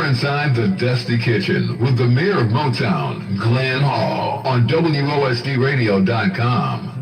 inside the Dusty Kitchen with the mayor of Motown, Glynn Hall, on WOSDradio.com.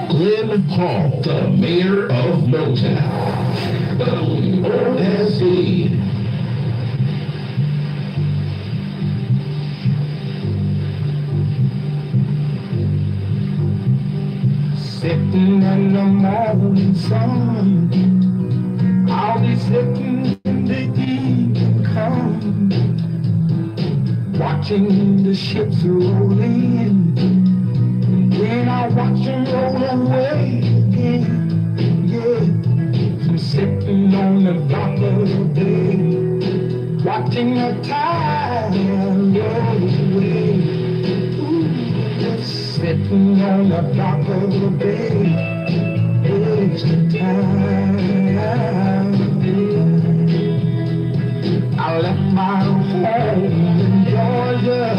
Glynn Hall, the mayor of Motown. WOSD. Sitting in the morning sun, I'll be sitting in the evening come, watching the ships roll in, then I watch them roll away again. Yeah, I'm sitting on the dock of the bay, watching the tide roll away. Sitting on the dock of the bay, it's the time. I left my home in Georgia,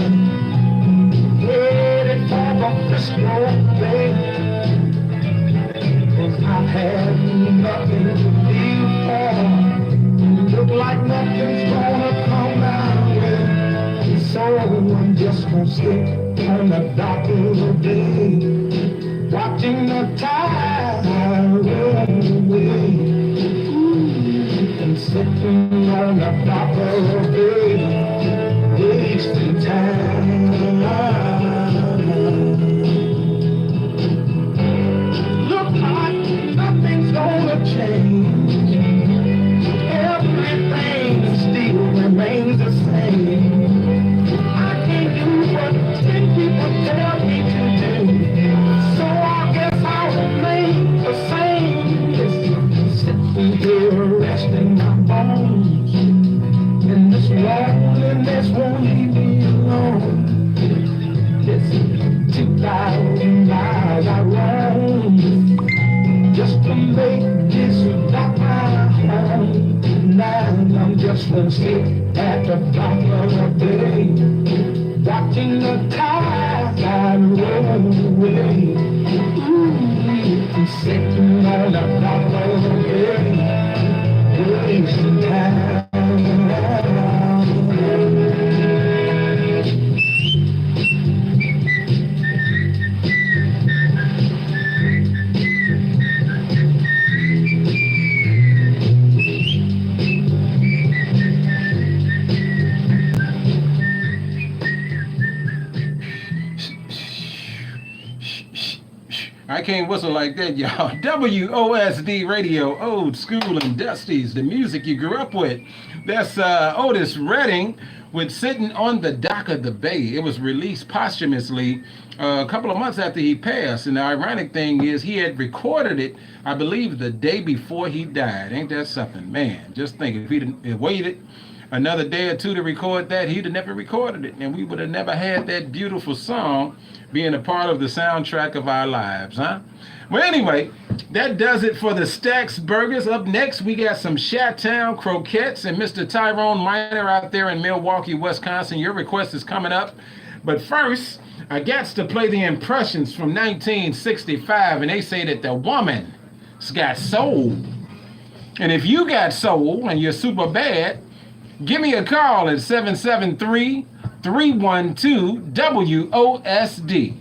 headed for the Frisco Bay, 'cause I had nothing to live for. Look like nothing's gonna come my way, so I'm just gonna sit on the dock of the bay, watching the tide roll away, and sitting on the dock of the bay, wasting time. Look like nothing's gonna change, everything still remains the same. I can't do what 10 people tell me to do, so I guess I'll remain the same. Just sitting here resting my bones, and this loneliness won't leave me alone. This 2,000 miles I roam, just to make this dock my home. Now I'm just restless sit at the dock of the bay, watching the tide roll away. Ooh, sitting on the dock of the bay, wasting time. I can't whistle like that, y'all. WOSD Radio, old school and dusties, the music you grew up with. That's Otis Redding with Sitting on the Dock of the Bay. It was released posthumously a couple of months after he passed. And the ironic thing is he had recorded it, I believe, the day before he died. Ain't that something? Man, just think, if he'd waited another day or two to record that, he'd have never recorded it. And we would have never had that beautiful song being a part of the soundtrack of our lives, huh? Well, anyway, that does it for the Stacks Burgers. Up next, we got some Chi-Town Croquettes and Mr. Tyrone Miner out there in Milwaukee, Wisconsin. Your request is coming up. But first, I got to play the Impressions from 1965, and they say that the woman's got soul. And if you got soul and you're super bad, give me a call at 773-312-WOSD.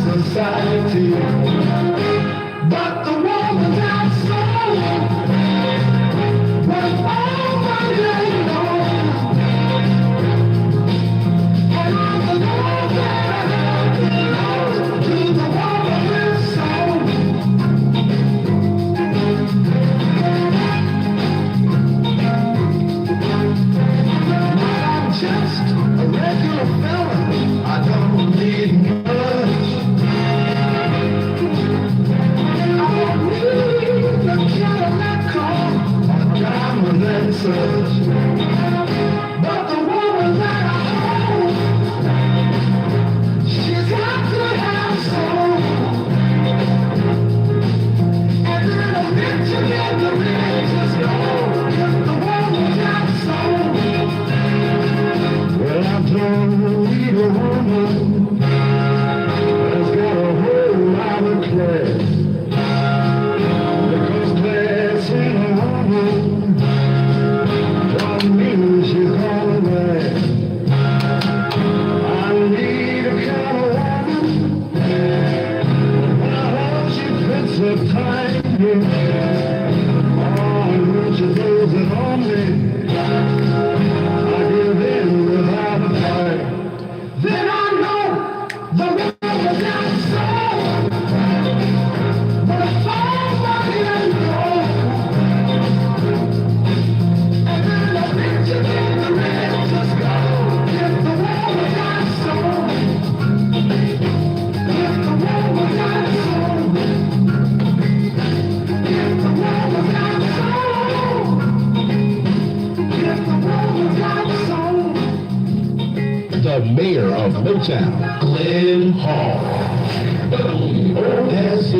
Society, but the woman got soul. Was all my day long, and I'm the Lord that I belong to the woman with soul. I'm just a regular fella. I don't need much. Such. But the woman that I hold, she's got to have soul. And then a picture in the religious gold, if the woman got soul. Well, I don't need a woman that's got a whole lot of class, because class in a woman means she's all right. I need a kind of woman, well, she fits her time. Oh, and when she throws it on me, I give in without a fight. Then I know the woman got soul, but it's all money and gold. The mayor of Motown, Glynn Hall. WOSD.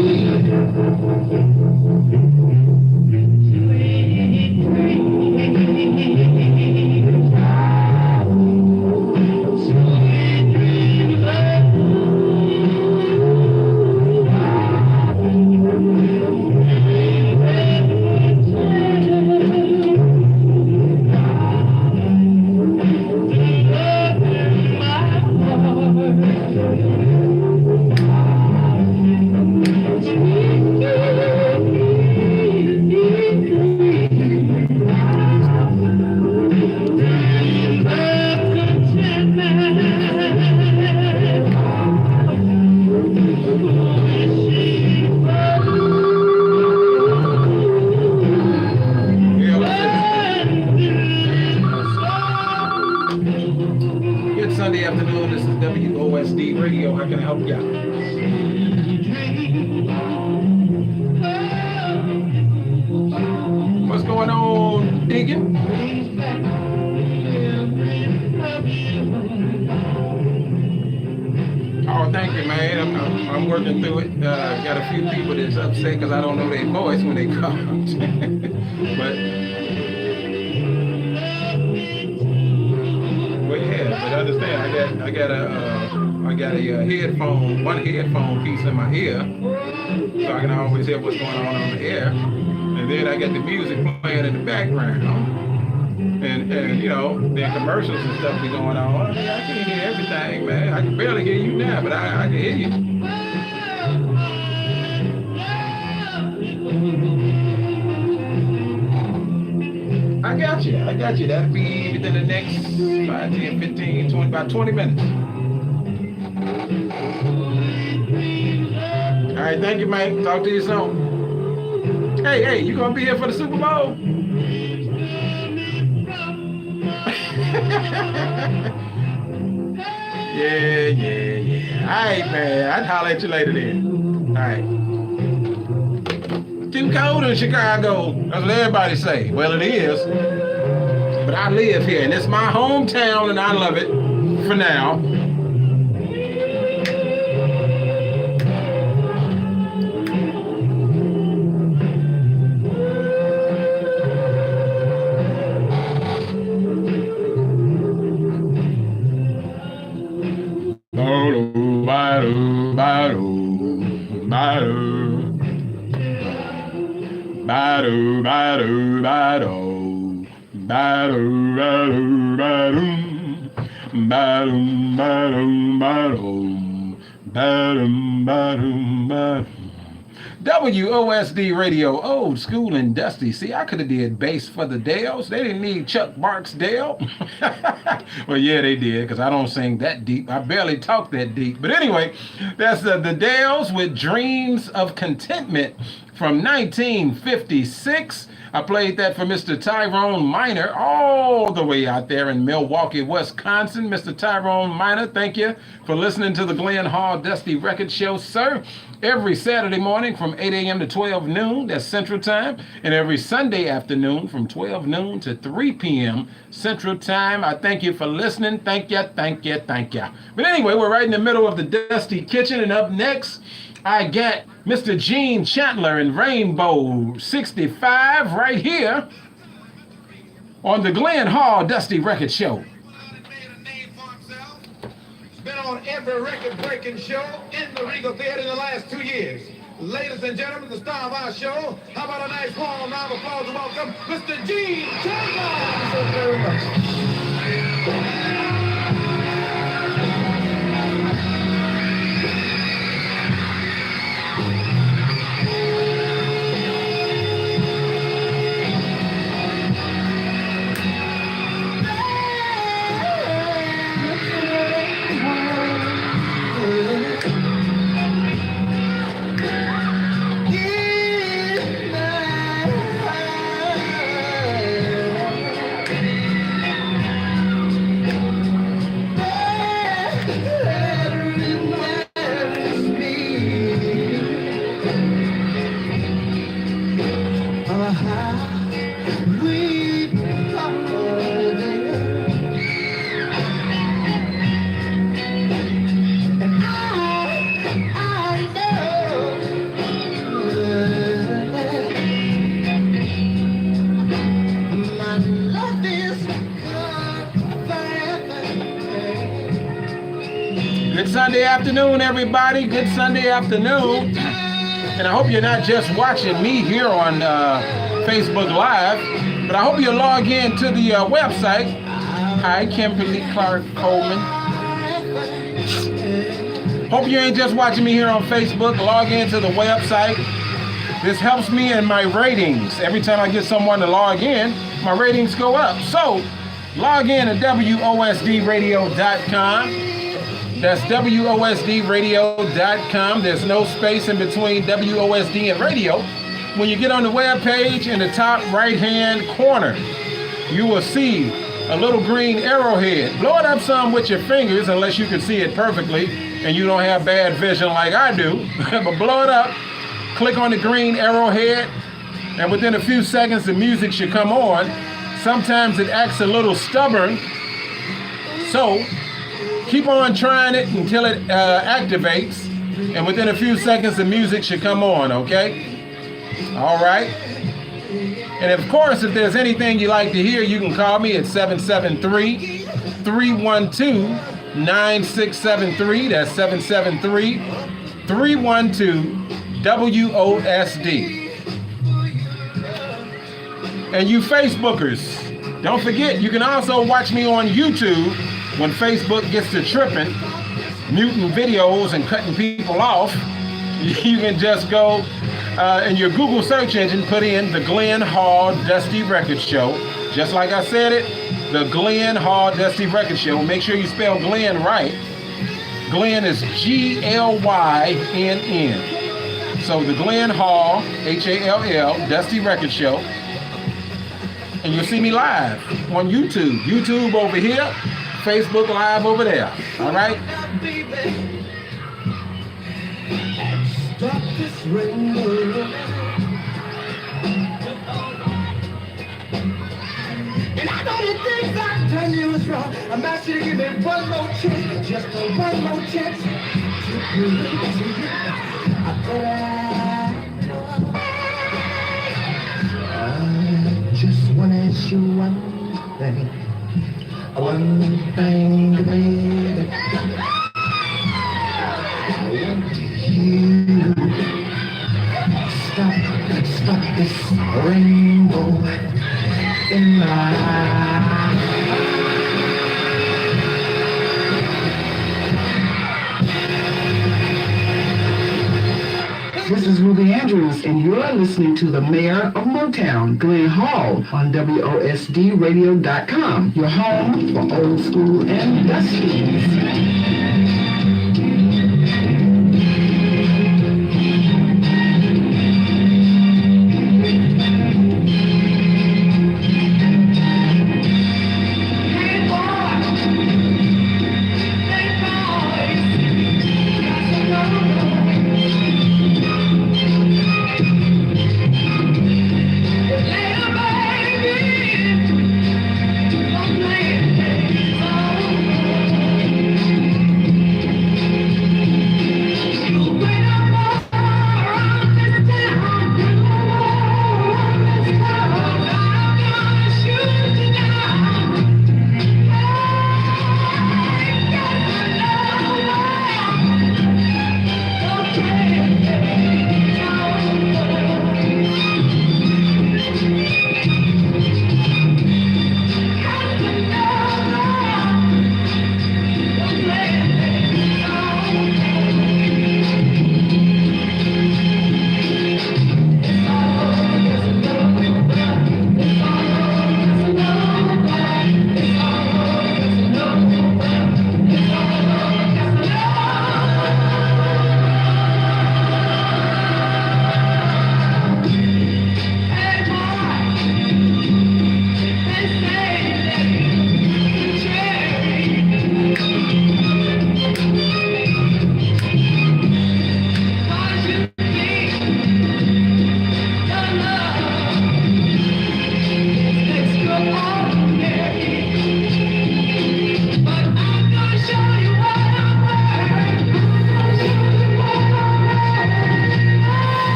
Sunday afternoon. This is WOSD Radio. How can I help you out? What's going on, Deacon? you, man. I'm working through it. Got a few people that's upset because I don't know their voice when they come. but yeah, but understand, I got a one headphone piece in my ear, so I can always hear what's going on the air, and then I got the music playing in the background. And then commercials and stuff be going on. I mean, I can't hear everything, man. I can barely hear you now, but I can hear you. I got you. That'll be within the next 5, 10, 15, 20, about 20 minutes. All right, thank you, man. Talk to you soon. Hey, you gonna be here for the Super Bowl? Yeah. All right, man. I'll holler at you later then. All right. Too cold in Chicago. That's what everybody say. Well, it is. But I live here, and it's my hometown, and I love it for now. WOSD Radio, old school and dusty. See, I could have did bass for the Dales. They didn't need Chuck Barksdale. Well, yeah, they did, because I don't sing that deep. I barely talk that deep. But anyway, that's the Dales with Dreams of Contentment from 1956. I played that for Mr. Tyrone Minor all the way out there in Milwaukee, Wisconsin. Mr. Tyrone Minor, thank you for listening to the Glynn Hall Dusty Record Show, sir. Every Saturday morning from 8 a.m. to 12 noon, that's Central Time, and every Sunday afternoon from 12 noon to 3 p.m. Central Time. I thank you for listening. Thank you. But anyway, we're right in the middle of the Dusty Kitchen, and up next, I got Mr. Gene Chandler in Rainbow 65 right here on the Glynn Hall Dusty Record Show. Been on every record-breaking show in the Regal Theater in the last 2 years. Ladies and gentlemen, the star of our show, how about a nice warm round of applause to welcome Mr. Gene Chandler. Thank you very much. Sunday afternoon, everybody. Good Sunday afternoon. And I hope you're not just watching me here on Facebook Live, but I hope you log in to the website. Hi, Kimberly Clark Coleman. Hope you ain't just watching me here on Facebook. Log in to the website. This helps me in my ratings. Every time I get someone to log in, my ratings go up. So, log in to WOSDradio.com. That's WOSDradio.com. There's no space in between WOSD and radio. When you get on the web page, in the top right-hand corner, you will see a little green arrowhead. Blow it up some with your fingers, unless you can see it perfectly and you don't have bad vision like I do. But blow it up, click on the green arrowhead, and within a few seconds, the music should come on. Sometimes it acts a little stubborn, so Keep on trying it until it activates, and within a few seconds the music should come on, okay? All right. And of course, if there's anything you like to hear, you can call me at 773-312-9673. That's 773-312-WOSD. And you Facebookers, don't forget, you can also watch me on YouTube when Facebook gets to tripping, muting videos and cutting people off. You can just go in your Google search engine, put in the Glynn Hall Dusty Record Show. Just like I said it, the Glynn Hall Dusty Record Show. Make sure you spell Glynn right. Glynn is Glynn. So the Glynn Hall, Hall, Dusty Record Show. And you'll see me live on YouTube. YouTube over here, Facebook Live over there. All right? Stop this rainbow. And I know the things I've done you was wrong. I'm asking you to give me one more chance, just one more chance to prove it to you. I just want to ask you one thing, baby. Stop this rainbow in my eyes. This is Ruby Andrews, and you're listening to the Mayor of Motown, Glynn Hall, on WOSDradio.com, your home for old school and dusties.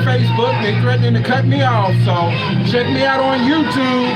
Facebook. They threatening to cut me off, so check me out on YouTube.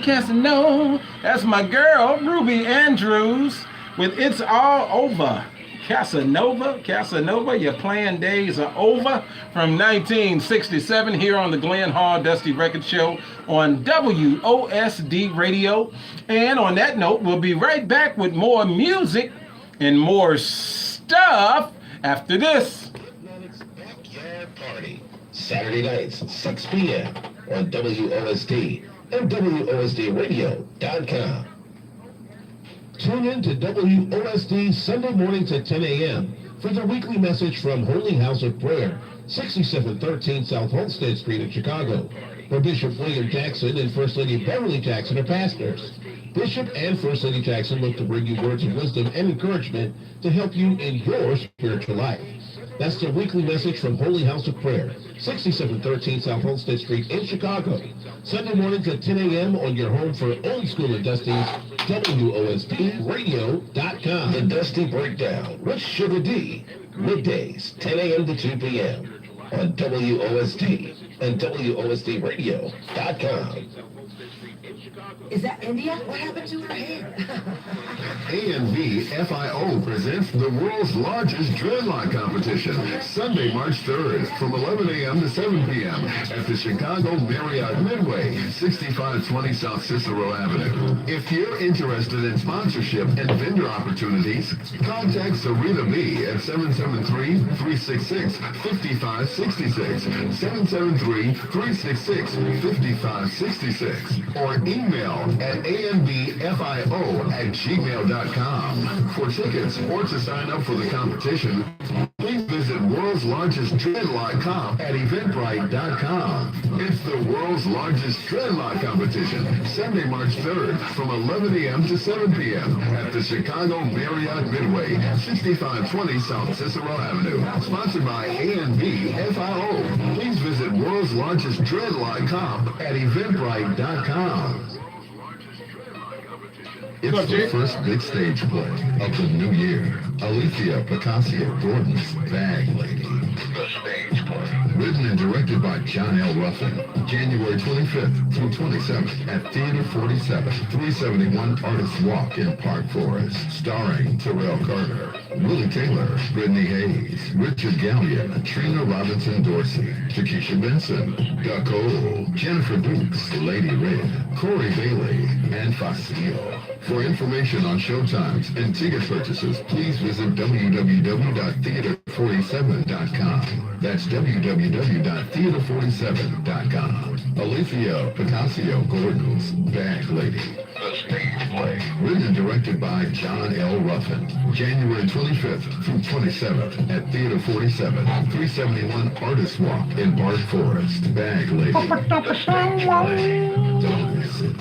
Casino. That's my girl Ruby Andrews with It's All Over. Casanova, your playing days are over, from 1967 here on the Glynn Hall Dusty Record Show on WOSD Radio. And on that note, we'll be right back with more music and more stuff after this. Backyard Party, Saturday nights, 6 p.m. on WOSD and WOSDRadio.com. Tune in to WOSD Sunday mornings at 10 a.m. for the weekly message from Holy House of Prayer, 6713 South Homestead Street in Chicago, where Bishop William Jackson and First Lady Beverly Jackson are pastors. Bishop and First Lady Jackson look to bring you words of wisdom and encouragement to help you in your spiritual life. That's the weekly message from Holy House of Prayer, 6713 South Homestead Street in Chicago. Sunday mornings at 10 a.m. on your home for Old School and Dusty's WOSDRadio.com. The Dusty Breakdown with Sugar D. Middays, 10 a.m. to 2 p.m. on WOSD and WOSDRadio.com. Is that India? What happened to her hair? A&B FIO presents the world's largest dreadlock competition, Sunday, March 3rd, from 11 a.m. to 7 p.m. at the Chicago Marriott Midway, 6520 South Cicero Avenue. If you're interested in sponsorship and vendor opportunities, contact Sarita B at 773-366-5566, 773-366-5566, or email at anbfio@gmail.com. For tickets or to sign up for the competition, please visit World's Largest Dreadlock Comp at eventbrite.com. It's the world's largest dreadlock competition, Sunday, March 3rd, from 11 a.m. to 7 p.m. at the Chicago Marriott Midway, 6520 South Cicero Avenue. Sponsored by A&B FIO. Please visit World's Largest Dreadlock Comp at eventbrite.com. It's the first big stage play of the new year. Alicia Picasso-Gordon's Bag Lady. The stage play. Written and directed by John L. Ruffin. January 25th through 27th at Theater 47, 371 Artists Walk in Park Forest. Starring Terrell Carter, Willie Taylor, Brittany Hayes, Richard Gallion, Trina Robinson Dorsey, Takesha Benson, Duck Cole, Jennifer Dukes, Lady Red, Corey Bailey, and Facio. For information on showtimes and ticket purchases, please visit www.theater47.com. That's www.theater47.com. Alicia Picasso-Gordon's Bag Lady. The stage play. Written and directed by John L. Ruffin. January 25th through 27th at Theater 47, 371 Artists Walk in Park Forest. Bag Lady. The stage play. Don't miss it.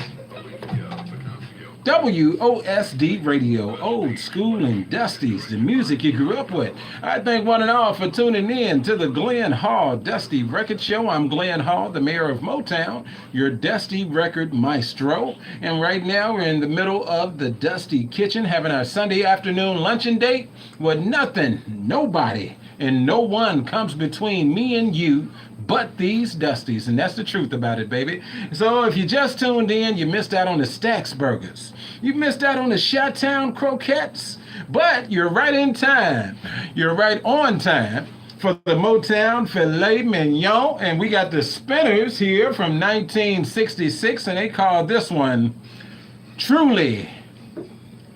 WOSD Radio, Old School and Dusty's, the music you grew up with. I thank one and all for tuning in to the Glynn Hall Dusty Record Show. I'm Glynn Hall, the mayor of Motown, your Dusty Record Maestro. And right now we're in the middle of the Dusty Kitchen having our Sunday afternoon luncheon date with nothing, nobody, and no one comes between me and you but these Dusties, and that's the truth about it, baby. So if you just tuned in, you missed out on the Stax Burgers. You missed out on the Chi-Town Croquettes, but you're right in time. You're right on time for the Motown Filet Mignon, and we got the Spinners here from 1966, and they call this one Truly.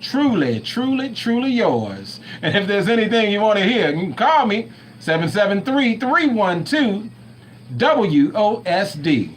Truly, truly, truly yours. And if there's anything you want to hear, you can call me, 773-312 WOSD.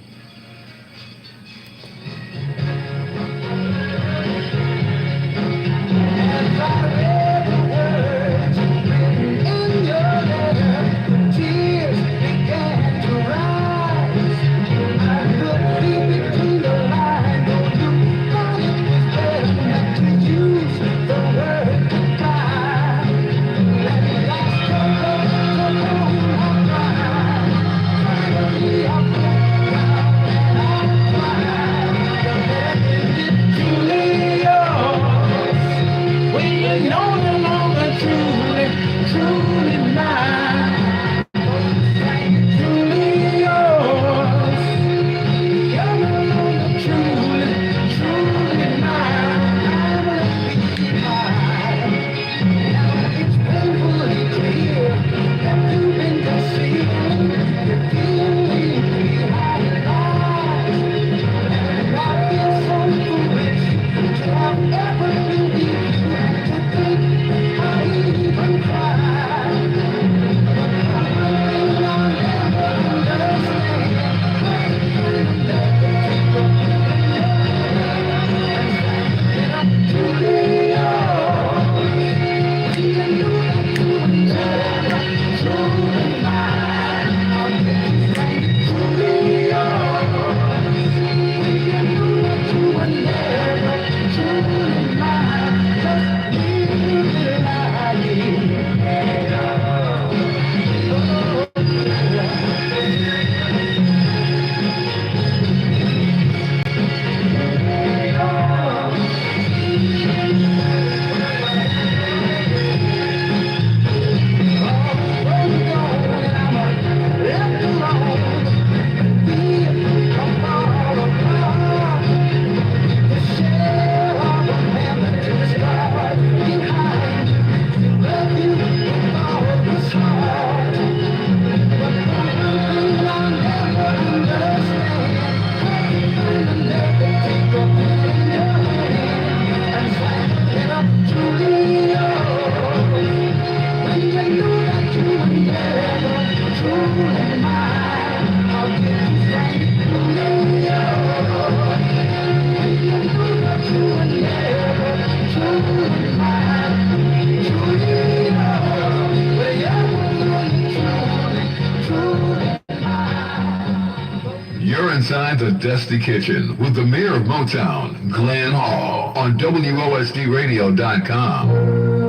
You're inside the Dusty Kitchen with the mayor of Motown, Glynn Hall, on WOSDRadio.com.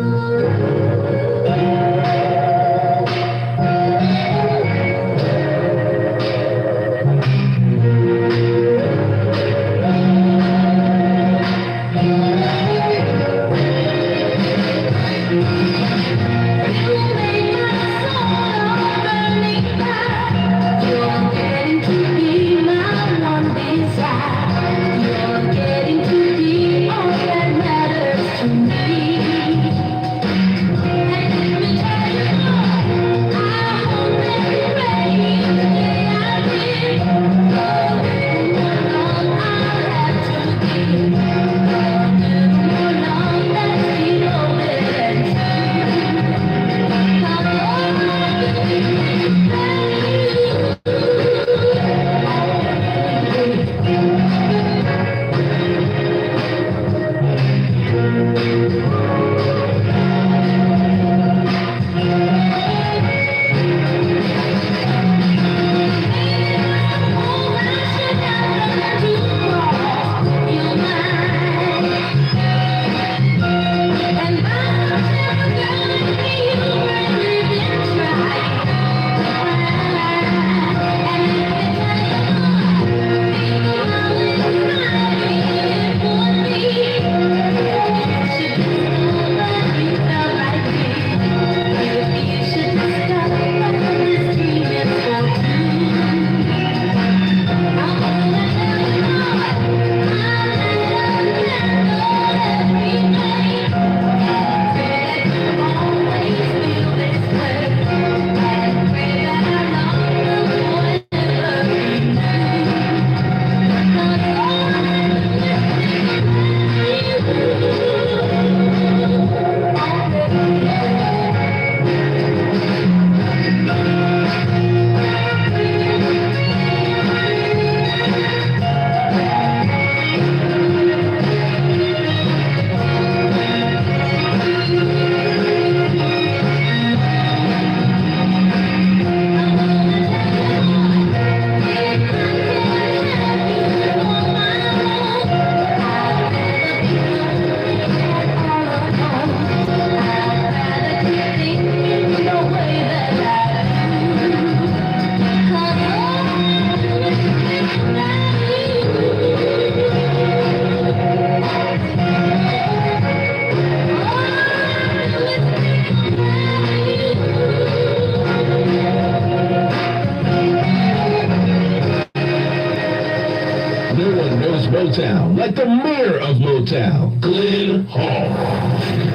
Motown, like the mayor of Motown, Glynn Hall.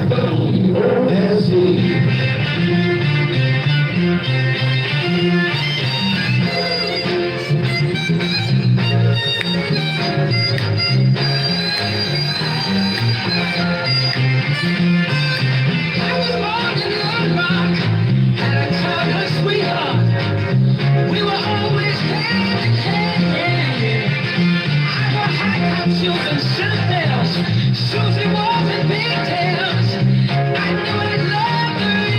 WOSD. Susie was in pigtails. I knew I'd love her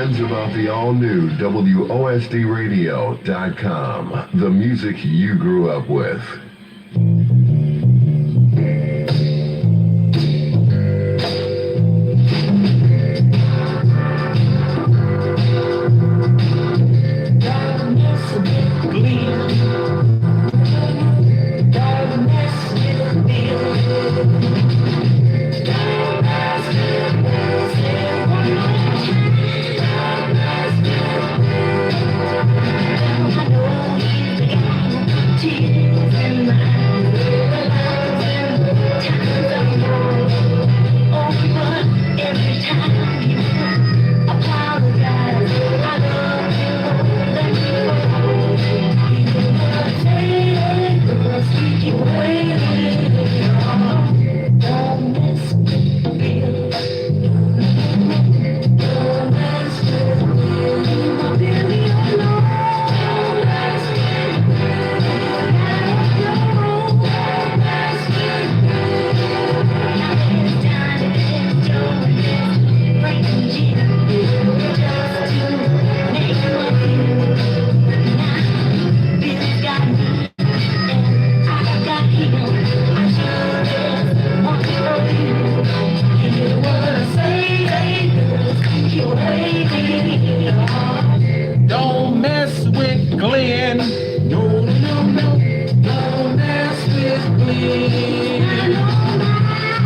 friends about the all-new WOSDRadio.com, the music you grew up with. Don't mess with Glynn. No, no, no. Don't mess with Glynn.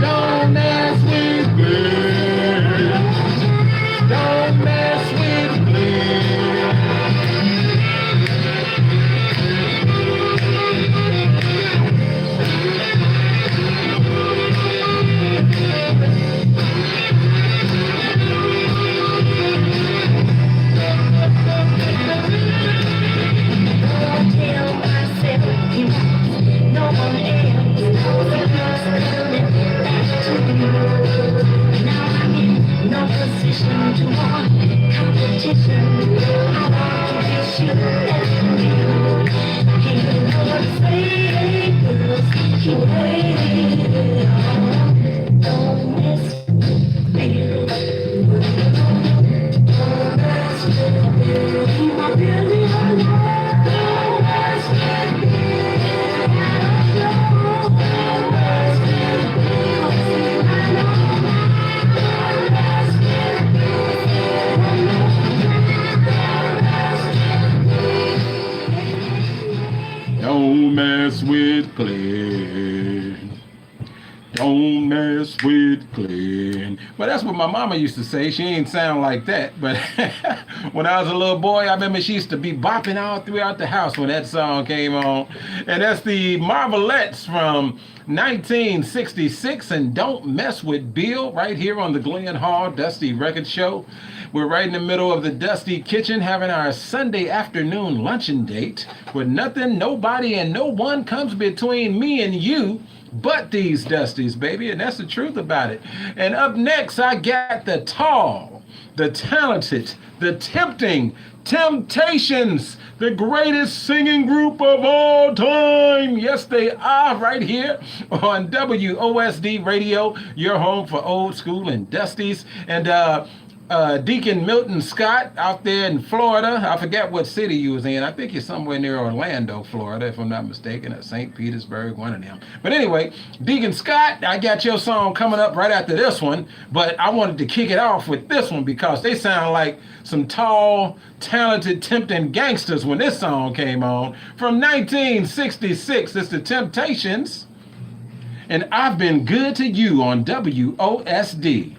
Don't mess with Glynn. Don't mess with Glynn. Don't mess with Glynn. Don't mess with Glynn. Well, that's what my mama used to say. She ain't sound like that. But when I was a little boy, I remember she used to be bopping all throughout the house when that song came on. And that's the Marvelettes from 1966 and Don't Mess with Bill right here on the Glenn Hall Dusty Record Show. We're right in the middle of the Dusty Kitchen having our Sunday afternoon luncheon date where nothing, nobody, and no one comes between me and you but these Dusties, baby, and that's the truth about it. And up next, I got the tall, the talented, the tempting Temptations, the greatest singing group of all time. Yes, they are right here on WOSD Radio, your home for old school and Dusties. And Deacon Milton Scott out there in Florida. I forget what city you was in. I think you're somewhere near Orlando, Florida, if I'm not mistaken, or St. Petersburg, one of them. But anyway, Deacon Scott, I got your song coming up right after this one, but I wanted to kick it off with this one because they sound like some tall, talented, tempting gangsters when this song came on. From 1966, it's the Temptations, and I've Been Good to You on WOSD.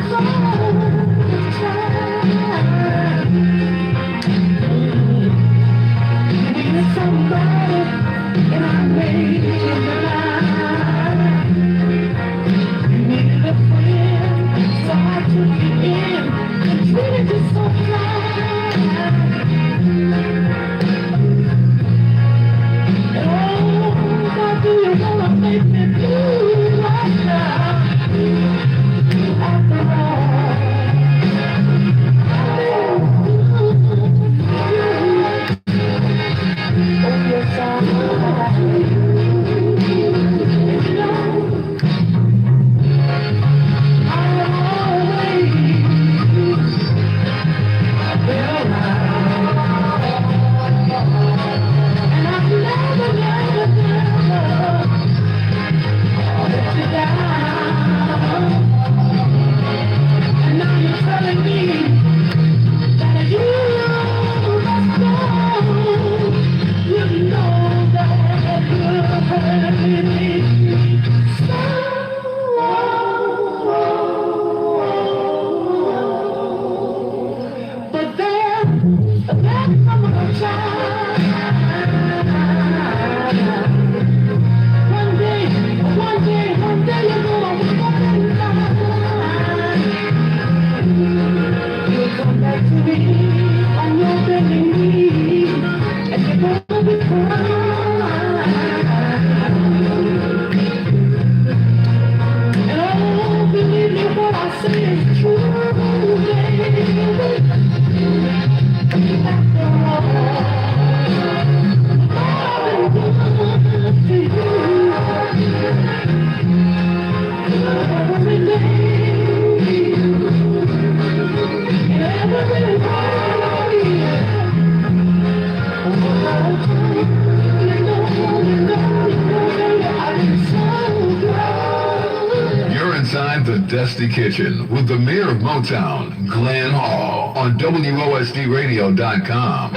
Come You're inside the Dusty Kitchen with the mayor of Motown, Glynn Hall, on WOSDRadio.com.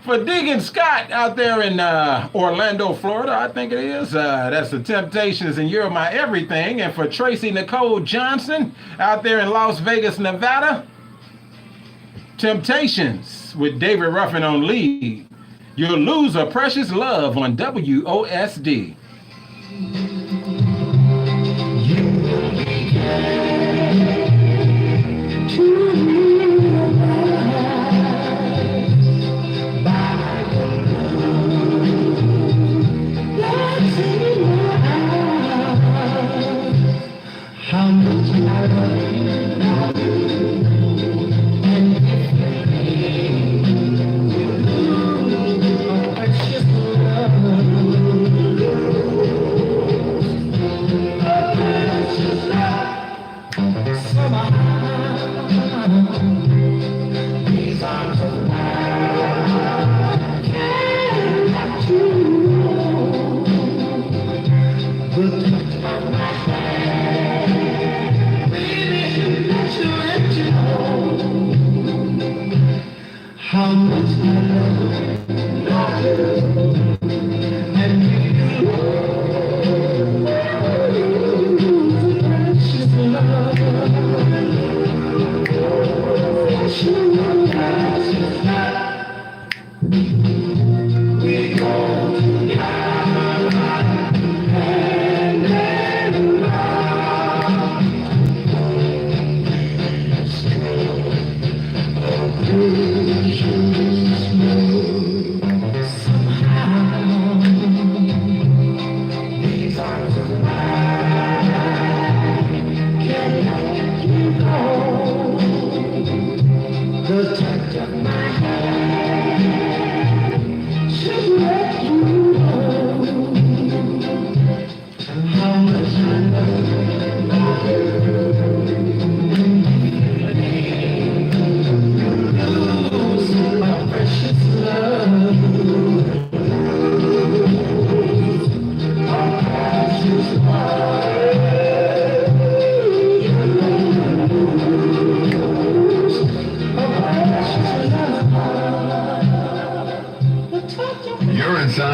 For Diggin Scott out there in Orlando, Florida, I think it is. That's the Temptations and You're My Everything. And for Tracy Nicole Johnson out there in Las Vegas, Nevada, Temptations with David Ruffin on lead. You'll Lose a Precious Love on WOSD. How much I love you, and if you lose a precious love, a precious love, somehow these arms of mine can't let you know the touch of my hand. How much I love you, and you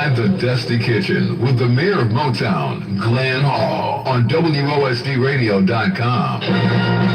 Inside the Dusty Kitchen with the mayor of Motown, Glynn Hall, on WOSDRadio.com.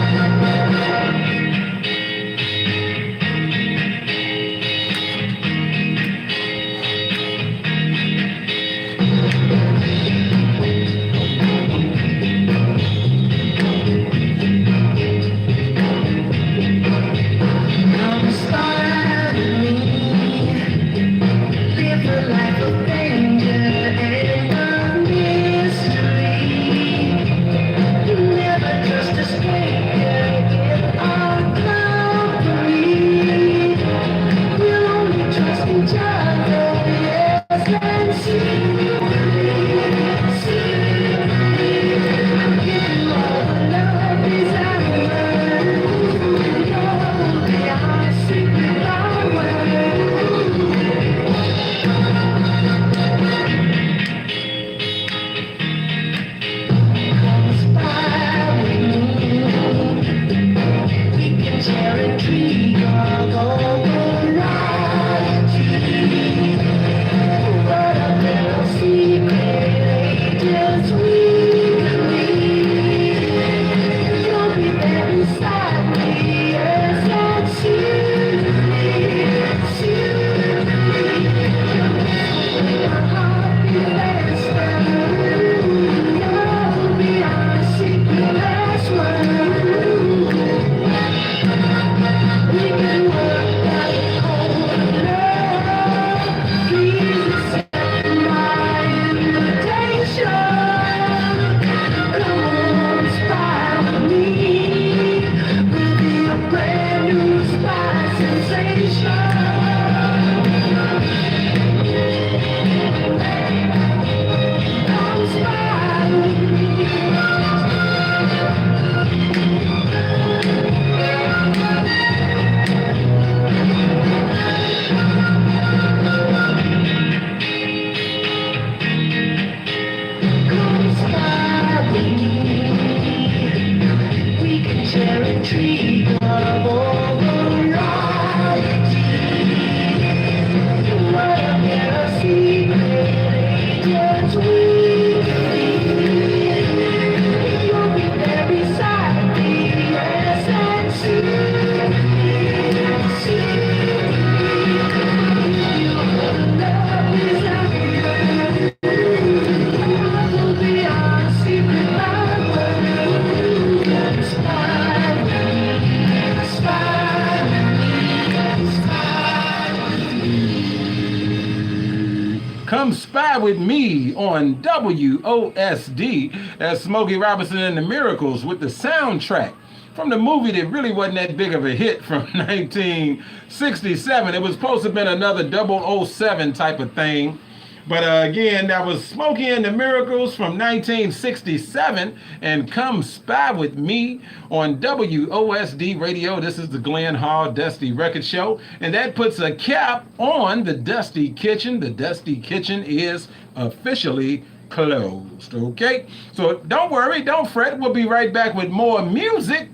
Come Spy With Me on WOSD as Smokey Robinson and the Miracles with the soundtrack from the movie that really wasn't that big of a hit from 1967. It was supposed to have been another 007 type of thing. But again, that was Smokey and the Miracles from 1967 and Come Spy With Me on WOSD Radio. This is the Glynn Hall Dusty Record Show. And that puts a cap on the Dusty Kitchen. The Dusty Kitchen is officially closed, okay? So don't worry, don't fret. We'll be right back with more music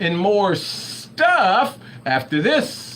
and more stuff after this.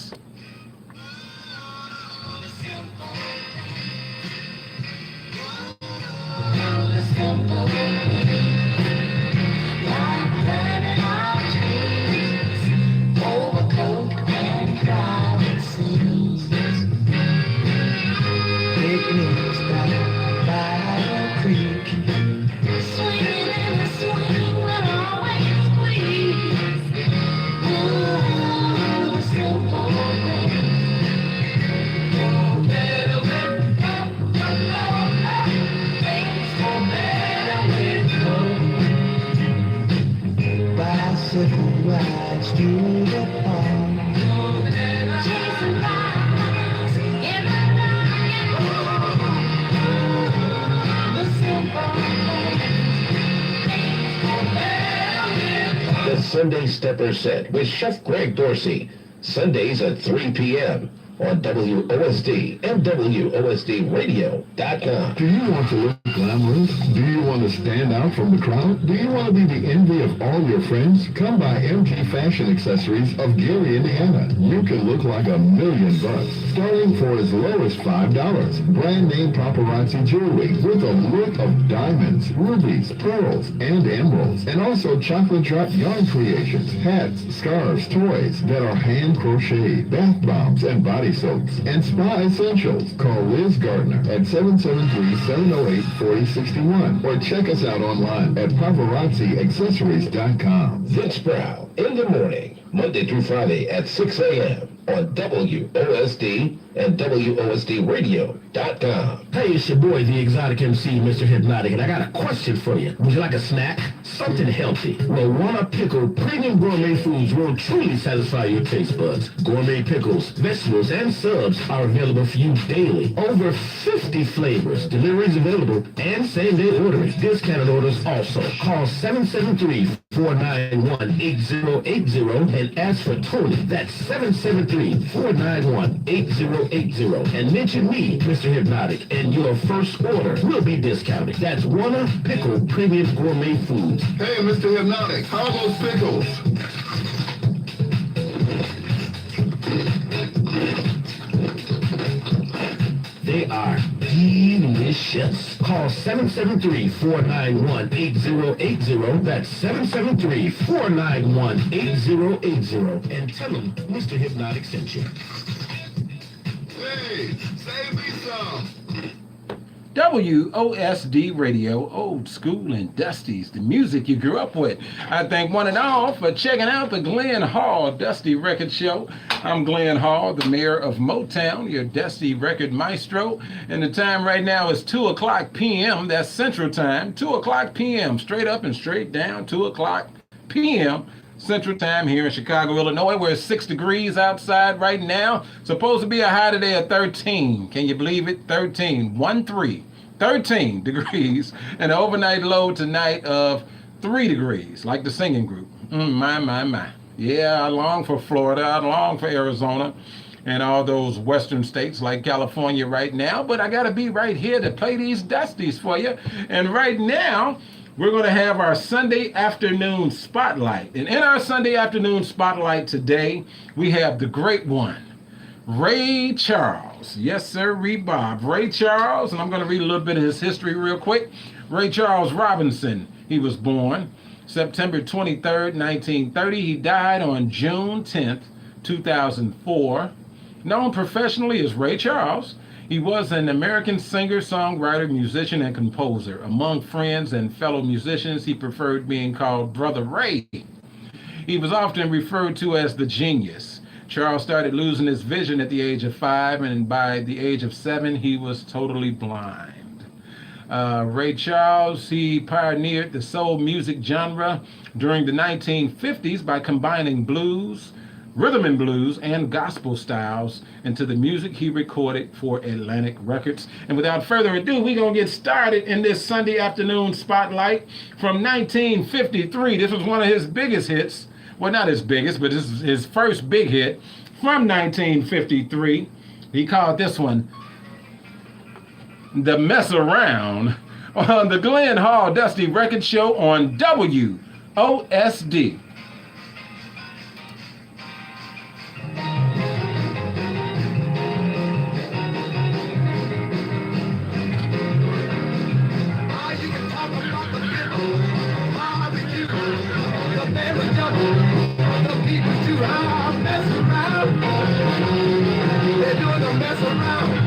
The Sunday Stepper Set with Chef Greg Dorsey, Sundays at 3 p.m. on WOSD and WOSDradio.com. Do you want to look glamorous? Do you want to stand out from the crowd? Do you want to be the envy of all your friends? Come by MT Fashion Accessories of Gary, Indiana. You can look like $1,000,000, starting for as low as $5. Brand name paparazzi jewelry with a look of diamonds, rubies, pearls, and emeralds. And also chocolate drop yarn creations, hats, scarves, toys that are hand crocheted, bath bombs and body soaps, and spa essentials. Call Liz Gardner at 773-708-4061 or check us out online at paparazziaccessories.com. Vince Brown in the morning, Monday through Friday at 6 a.m. on WOSD and WOSDradio.com. Hey, it's your boy, the exotic MC, Mr. Hypnotic, and I got a question for you. Would you like a snack? Something healthy? Well, Wanna Pickle Premium Gourmet Foods will truly satisfy your taste buds. Gourmet pickles, vegetables, and subs are available for you daily. Over 50 flavors. Deliveries available and same-day ordering. Discounted orders also. Call 773-491-8080 and ask for Tony. That's 773-491-8080. And mention me, Mr. Hypnotic, and your first order will be discounted. That's Wanna Pickle Premium Gourmet Foods. Hey, Mr. Hypnotic, how are those pickles? They are delicious. Call 773-491-8080. That's 773-491-8080. And tell them Mr. Hypnotic sent you. Hey, save me some. WOSD Radio, old school and dusties, the music you grew up with. I thank one and all for checking out the Glynn Hall Dusty Record Show. I'm Glynn Hall, the mayor of Motown, your Dusty Record Maestro. And the time right now is 2 o'clock p.m. That's Central Time, 2 o'clock p.m. Straight up and straight down, 2 o'clock p.m. Central Time here in Chicago, Illinois, where it's 6 degrees outside right now. Supposed to be a high today of 13. Can you believe it? 13. 13 degrees. And an overnight low tonight of 3 degrees, like the singing group. My. Yeah, I long for Florida. I long for Arizona and all those western states like California right now. But I got to be right here to play these dusties for you. And right now, we're going to have our Sunday afternoon spotlight. And in our Sunday afternoon spotlight today, we have the great one, Ray Charles. Yes, sir, Bob. Ray Charles, and I'm going to read a little bit of his history real quick. Ray Charles Robinson, he was born September 23rd, 1930. He died on June 10th, 2004. Known professionally as Ray Charles, he was an American singer, songwriter, musician, and composer. Among friends and fellow musicians, he preferred being called Brother Ray. He was often referred to as the genius. Charles started losing his vision at the age of 5, and by the age of 7, he was totally blind. Ray Charles, he pioneered the soul music genre during the 1950s by combining blues, rhythm and blues, and gospel styles into the music he recorded for Atlantic Records. And without further ado, we're going to get started in this Sunday afternoon spotlight from 1953. This was one of his biggest hits. Well, not his biggest, but this is his first big hit from 1953. He called this one The Mess Around on the Glynn Hall Dusty Record Show on WOSD. They're doing a mess around.